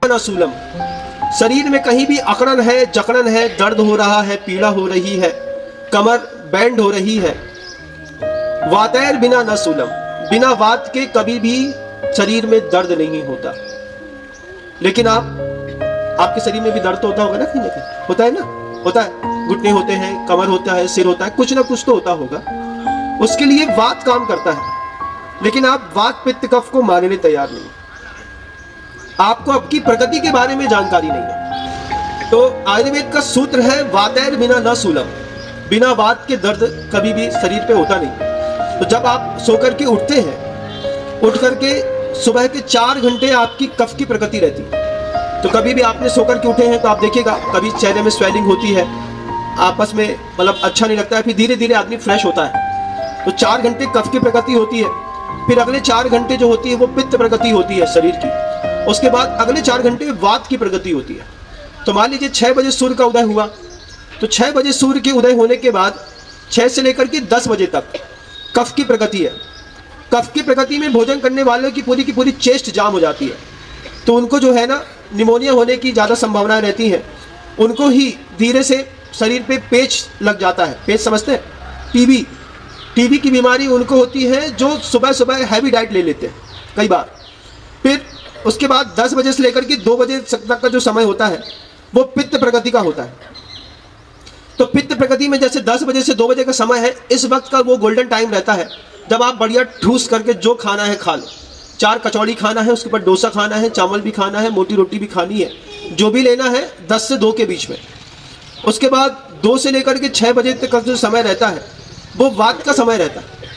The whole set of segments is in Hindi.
नसूलम, शरीर में कहीं भी अकड़न है, जकड़न है, दर्द हो रहा है, पीड़ा हो रही है, कमर बैंड हो रही है। वातैर बिना नसूलम, बिना वात के कभी भी शरीर में दर्द नहीं होता। लेकिन आपके शरीर में भी दर्द तो होता होगा ना, कहीं ना कहीं होता है ना, होता है, घुटने होते हैं, कमर होता है, सिर होता है, कुछ ना कुछ तो होता होगा। उसके लिए वात काम करता है, लेकिन आप वात पित्त कफ को मानने तैयार नहीं। आपको आपकी प्रकृति के बारे में जानकारी नहीं है। तो आयुर्वेद का सूत्र है वातैर बिना न सूलम, बिना वात के दर्द कभी भी शरीर पे होता नहीं। तो जब आप सोकर के उठते हैं, उठ करके सुबह के 4 घंटे आपकी कफ की प्रकृति रहती है। तो कभी भी आपने सोकर के उठे हैं तो आप देखिएगा कभी चेहरे में स्वेलिंग होती है, आपस में मतलब अच्छा नहीं लगता है, फिर धीरे धीरे आदमी फ्रेश होता है। तो 4 घंटे कफ की प्रकृति होती है, फिर अगले 4 घंटे जो होती है वो पित्त प्रकृति होती है शरीर की। उसके बाद अगले 4 घंटे वात की प्रगति होती है। तो मान लीजिए 6 बजे सूर्य का उदय हुआ, तो 6 बजे सूर्य के उदय होने के बाद 6 से लेकर के 10 बजे तक कफ की प्रगति है। कफ की प्रगति में भोजन करने वालों की पूरी चेस्ट जाम हो जाती है, तो उनको जो है ना निमोनिया होने की ज़्यादा संभावनाएं रहती हैं। उनको ही धीरे से शरीर पे पेच लग जाता है। पेच समझते हैं? टीबी की बीमारी उनको होती है जो सुबह सुबह हैवी डाइट ले लेते हैं कई बार। फिर उसके बाद 10 बजे से लेकर के 2 बजे तक का जो समय होता है वो पित्त प्रगति का होता है। तो पित्त प्रगति में जैसे 10 बजे से 2 बजे का समय है, इस वक्त का वो गोल्डन टाइम रहता है जब आप बढ़िया ठूस करके जो खाना है खा लो। 4 कचौड़ी खाना है, उसके बाद डोसा खाना है, चावल भी खाना है, मोटी रोटी भी खानी है, जो भी लेना है 10 से 2 के बीच में। उसके बाद 2 से लेकर के 6 बजे तक का जो समय रहता है वो वात का समय रहता है।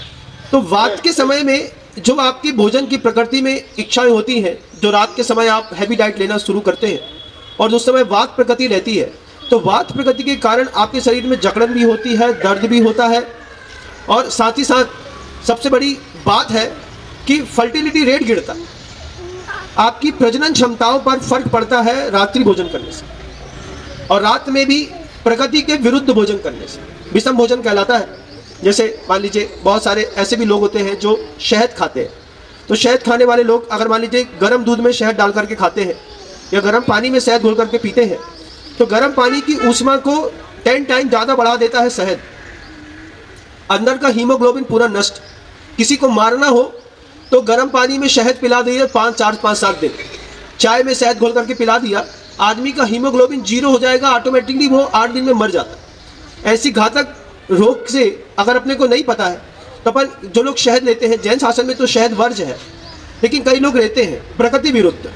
तो वात के समय में जो आपकी भोजन की प्रकृति में इच्छाएं होती हैं, जो रात के समय आप हैवी डाइट लेना शुरू करते हैं और उस समय वात प्रकृति रहती है, तो वात प्रकृति के कारण आपके शरीर में जकड़न भी होती है, दर्द भी होता है। और साथ ही साथ सबसे बड़ी बात है कि फर्टिलिटी रेट गिरता है, आपकी प्रजनन क्षमताओं पर फर्क पड़ता है रात्रि भोजन करने से, और रात में भी प्रकृति के विरुद्ध भोजन करने से विषम भोजन कहलाता है। जैसे मान लीजिए बहुत सारे ऐसे भी लोग होते हैं जो शहद खाते हैं। तो शहद खाने वाले लोग अगर मान लीजिए गर्म दूध में शहद डाल करके खाते हैं या गर्म पानी में शहद घोल करके पीते हैं, तो गर्म पानी की ऊष्मा को 10 टाइम ज़्यादा बढ़ा देता है शहद। अंदर का हीमोग्लोबिन पूरा नष्ट। किसी को मारना हो तो गर्म पानी में शहद पिला दिए 5-7 दिन, चाय में शहद घोल करके पिला दिया, आदमी का हीमोग्लोबिन 0 हो जाएगा, ऑटोमेटिकली वो 8 दिन में मर जाता है। ऐसी घातक रोग से अगर अपने को नहीं पता है तो अपन जो लोग शहद लेते हैं, जैन शासन में तो शहद वर्ज्य है, लेकिन कई लोग लेते हैं प्रकृति विरुद्ध।